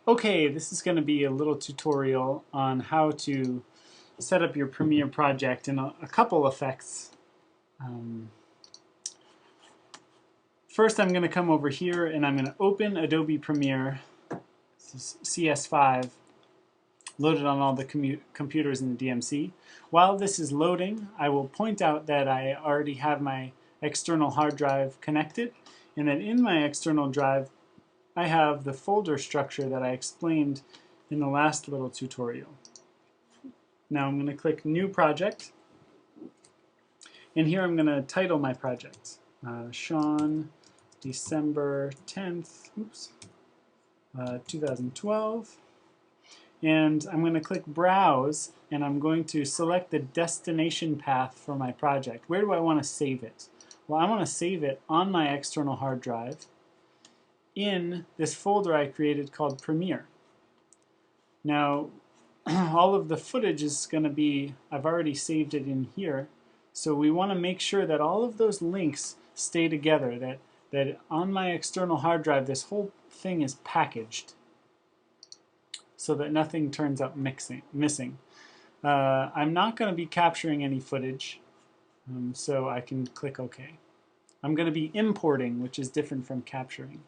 Okay, this is going to be a little tutorial on how to set up your Premiere project and a couple effects. First, I'm going to come over here and I'm going to open Adobe Premiere. This is CS5, loaded on all the computers in the DMC. While this is loading, I will point out that I already have my external hard drive connected, and that in my external drive I have the folder structure that I explained in the last little tutorial. Now I'm going to click New Project, and here I'm going to title my project, Sean, December 10th, 2012. And I'm going to click Browse, and I'm going to select the destination path for my project. Where do I want to save it? Well, I want to save it on my external hard drive in this folder I created called Premiere. Now, all of the footage is going to be, I've already saved it in here, so we want to make sure that all of those links stay together, that on my external hard drive this whole thing is packaged so that nothing turns up missing. I'm not going to be capturing any footage, so I can click OK. I'm going to be importing, which is different from capturing.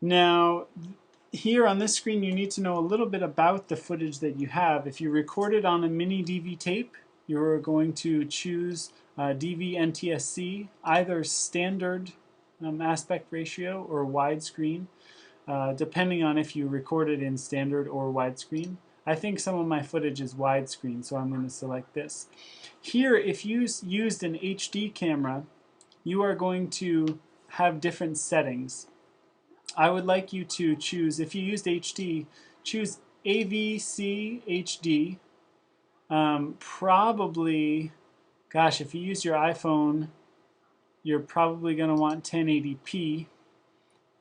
Now, here on this screen you need to know a little bit about the footage that you have. If you record it on a mini DV tape, you're going to choose DV NTSC, either standard aspect ratio or widescreen, depending on if you record it in standard or widescreen. I think some of my footage is widescreen, so I'm going to select this. Here, if you used an HD camera, you are going to have different settings. I would like you to choose, if you used HD, choose AVC HD. Probably, gosh, if you use your iPhone, you're probably going to want 1080p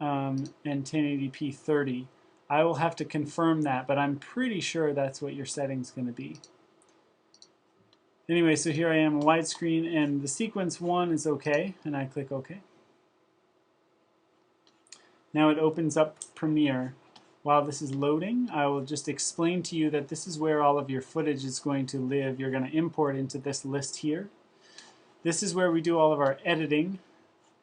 and 1080p 30. I will have to confirm that, but I'm pretty sure that's what your setting's going to be. Anyway, so here I am, widescreen, and the sequence 1 is okay, and I click OK. Now it opens up Premiere. While this is loading, I will just explain to you that this is where all of your footage is going to live. You're going to import into this list here. This is where we do all of our editing,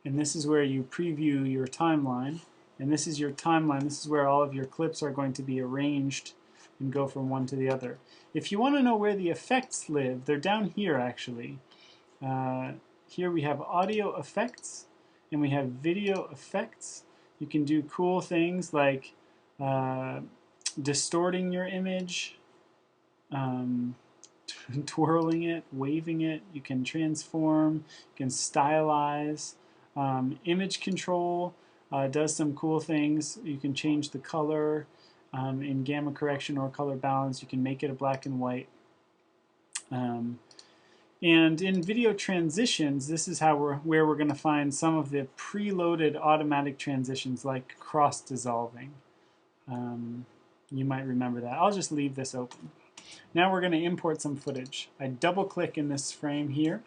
and this is where you preview your timeline. And this is your timeline. This is where all of your clips are going to be arranged and go from one to the other. If you want to know where the effects live, they're down here actually. Here we have audio effects and we have video effects. You can do cool things like distorting your image, twirling it, waving it. You can transform, you can stylize. Image control does some cool things. You can change the color in gamma correction or color balance. You can make it a black and white. And in video transitions, this is where we're going to find some of the preloaded automatic transitions like cross dissolving. You might remember that. I'll just leave this open. Now we're going to import some footage. I double click in this frame here,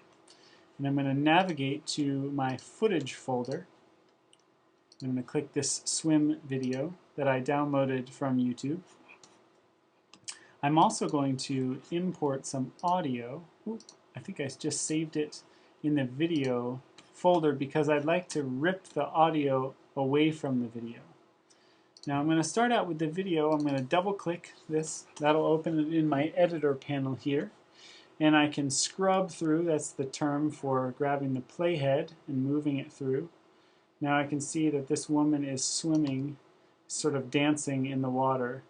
and I'm going to navigate to my footage folder. I'm going to click this swim video that I downloaded from YouTube. I'm also going to import some audio. I think I just saved it in the video folder because I'd like to rip the audio away from the video. Now I'm going to start out with the video. I'm going to double click this. That'll open it in my editor panel here. And I can scrub through. That's the term for grabbing the playhead and moving it through. Now I can see that this woman is swimming, sort of dancing in the water.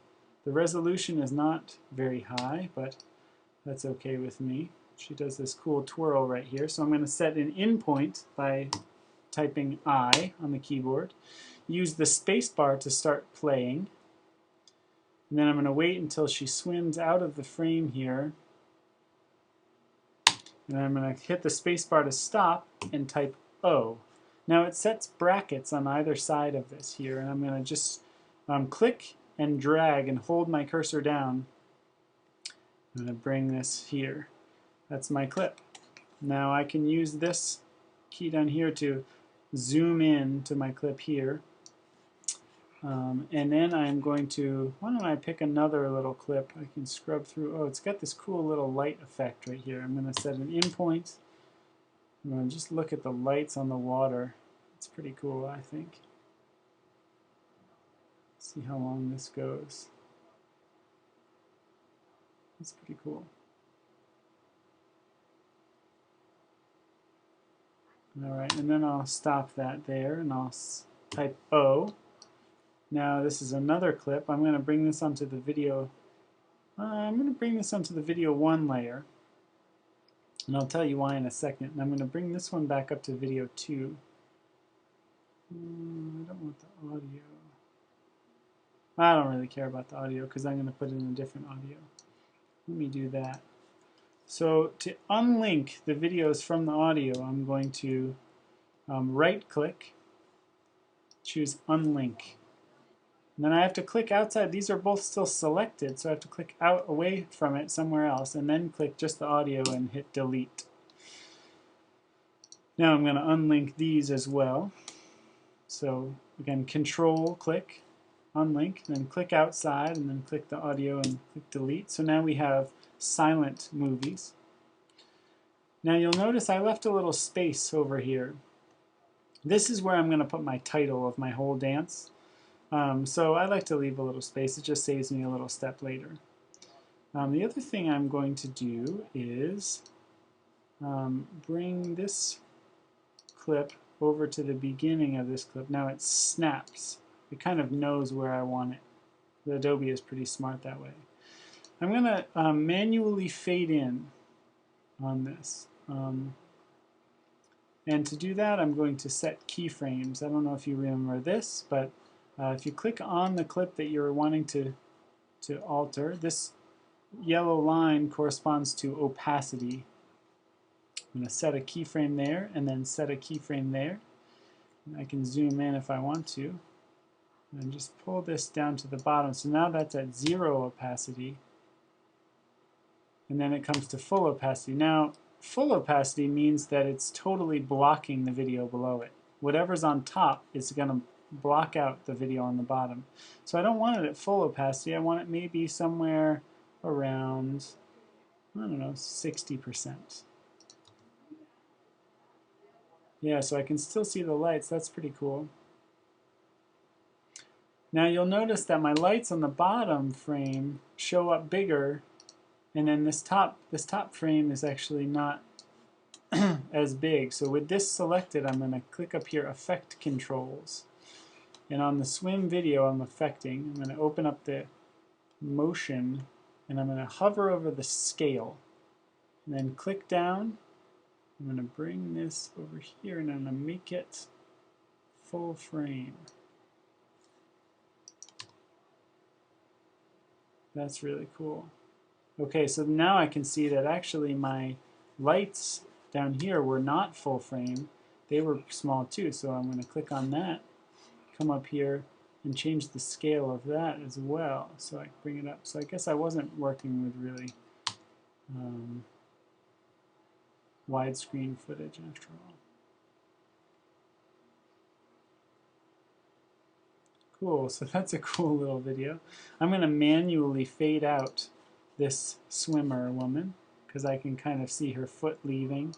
The resolution is not very high, but that's okay with me. She does this cool twirl right here. So I'm going to set an in point by typing I on the keyboard. Use the space bar to start playing. And then I'm going to wait until she swims out of the frame here. And I'm going to hit the space bar to stop and type O. Now it sets brackets on either side of this here, and I'm going to just click and drag and hold my cursor down. I'm going to bring this here. That's my clip. Now I can use this key down here to zoom in to my clip here. And then I'm going to, why don't I pick another little clip I can scrub through. Oh, it's got this cool little light effect right here. I'm going to set an in point. I'm going to just look at the lights on the water. It's pretty cool, I think. See how long this goes. It's pretty cool. Alright, and then I'll stop that there and I'll type O. Now this is another clip. I'm going to bring this onto the video. I'm going to bring this onto the video 1 layer. And I'll tell you why in a second. And I'm going to bring this one back up to video 2. I don't want the audio. I don't really care about the audio because I'm going to put in a different audio. Let me do that. So to unlink the videos from the audio, I'm going to right-click, choose Unlink. And then I have to click outside. These are both still selected, so I have to click out away from it somewhere else, and then click just the audio and hit Delete. Now I'm going to unlink these as well. So again, Control-click, Unlink, then click outside, and then click the audio and click Delete. So now we have silent movies. Now you'll notice I left a little space over here. This is where I'm going to put my title of my whole dance. So I like to leave a little space. It just saves me a little step later. The other thing I'm going to do is bring this clip over to the beginning of this clip. Now it snaps. It kind of knows where I want it. The Adobe is pretty smart that way. I'm going to manually fade in on this. And to do that, I'm going to set keyframes. I don't know if you remember this, but if you click on the clip that you're wanting to alter, this yellow line corresponds to opacity. I'm going to set a keyframe there and then set a keyframe there. And I can zoom in if I want to. And just pull this down to the bottom. So now that's at 0 opacity. And then it comes to full opacity. Now, full opacity means that it's totally blocking the video below it. Whatever's on top is going to block out the video on the bottom. So I don't want it at full opacity. I want it maybe somewhere around, I don't know, 60%. Yeah, so I can still see the lights. That's pretty cool. Now you'll notice that my lights on the bottom frame show up bigger, and then this top frame is actually not as big. So with this selected, I'm going to click up here, Effect Controls. And on the swim video I'm affecting, I'm going to open up the motion, and I'm going to hover over the scale. And then click down. I'm going to bring this over here, and I'm going to make it full frame. That's really cool. Okay, so now I can see that actually my lights down here were not full frame. They were small too, so I'm going to click on that, come up here, and change the scale of that as well, so I can bring it up. So I guess I wasn't working with really widescreen footage after all. Cool, so that's a cool little video. I'm going to manually fade out this swimmer woman because I can kind of see her foot leaving.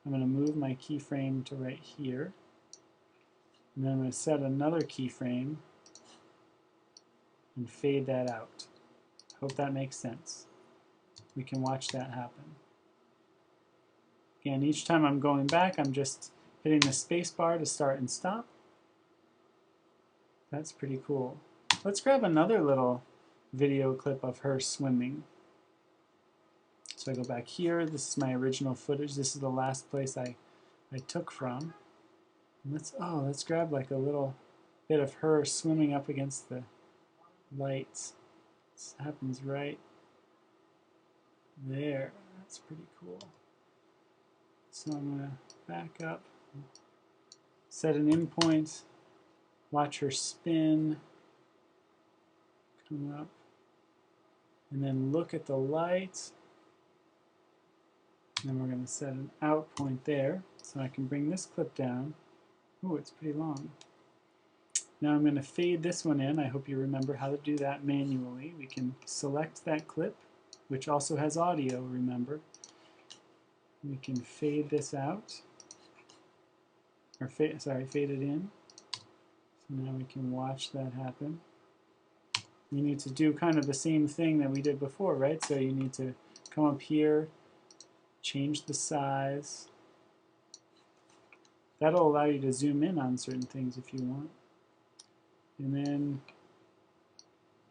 I'm going to move my keyframe to right here. And then I'm going to set another keyframe and fade that out. Hope that makes sense. We can watch that happen. Again, each time I'm going back, I'm just hitting the space bar to start and stop. That's pretty cool. Let's grab another little video clip of her swimming. So I go back here. This is my original footage. This is the last place I took from. And let's grab like a little bit of her swimming up against the lights. This happens right there. That's pretty cool. So I'm going to back up, set an in point, watch her spin, come up, and then look at the lights. And then we're going to set an out point there, so I can bring this clip down. Ooh, it's pretty long. Now I'm going to fade this one in. I hope you remember how to do that manually. We can select that clip, which also has audio, remember. We can fade this out, or fade it in. So now we can watch that happen. You need to do kind of the same thing that we did before, right? So you need to come up here, change the size. That'll allow you to zoom in on certain things if you want. And then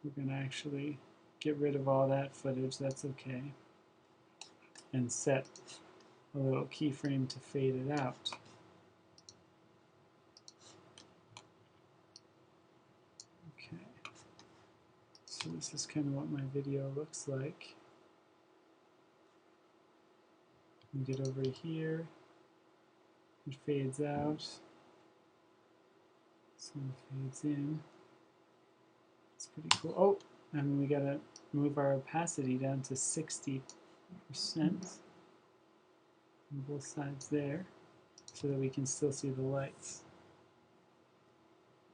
we're going to actually get rid of all that footage, that's okay, and set a little keyframe to fade it out. Okay, so this is kind of what my video looks like. We get over here, it fades out, this one fades in. It's pretty cool. Oh, and we gotta move our opacity down to 60% on both sides there so that we can still see the lights.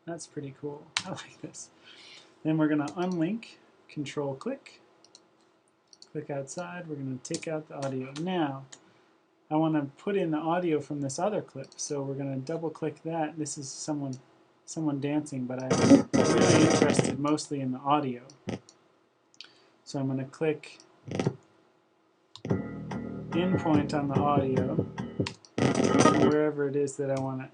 That's pretty cool. I like this. Then we're going to unlink, control click outside. We're going to take out the audio. Now, I want to put in the audio from this other clip, so we're going to double click that. This is someone dancing, but I'm really interested mostly in the audio. So I'm going to click in point on the audio, wherever it is that I want to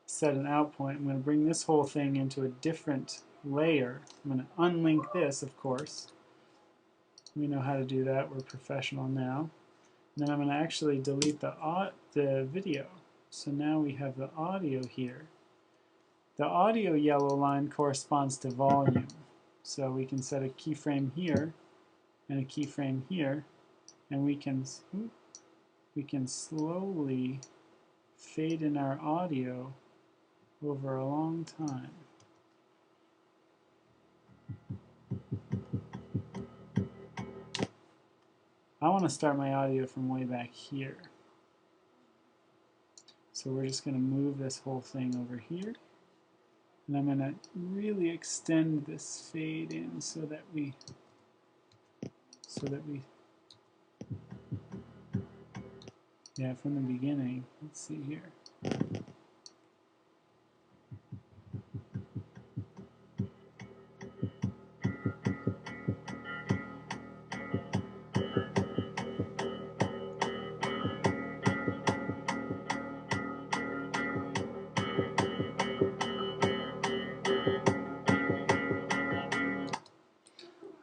set an out point. I'm going to bring this whole thing into a different layer. I'm going to unlink this, of course. We know how to do that. We're professional now. And then I'm going to actually delete the video. So now we have the audio here. The audio yellow line corresponds to volume. So we can set a keyframe here and a keyframe here, and we can slowly fade in our audio over a long time. I want to start my audio from way back here. So we're just going to move this whole thing over here. And I'm going to really extend this fade in so that we yeah, from the beginning. Let's see here.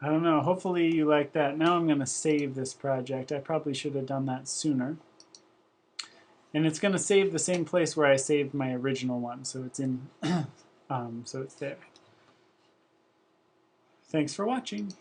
I don't know, hopefully you like that. Now I'm going to save this project. I probably should have done that sooner. And it's going to save the same place where I saved my original one, so it's in, so it's there. Thanks for watching.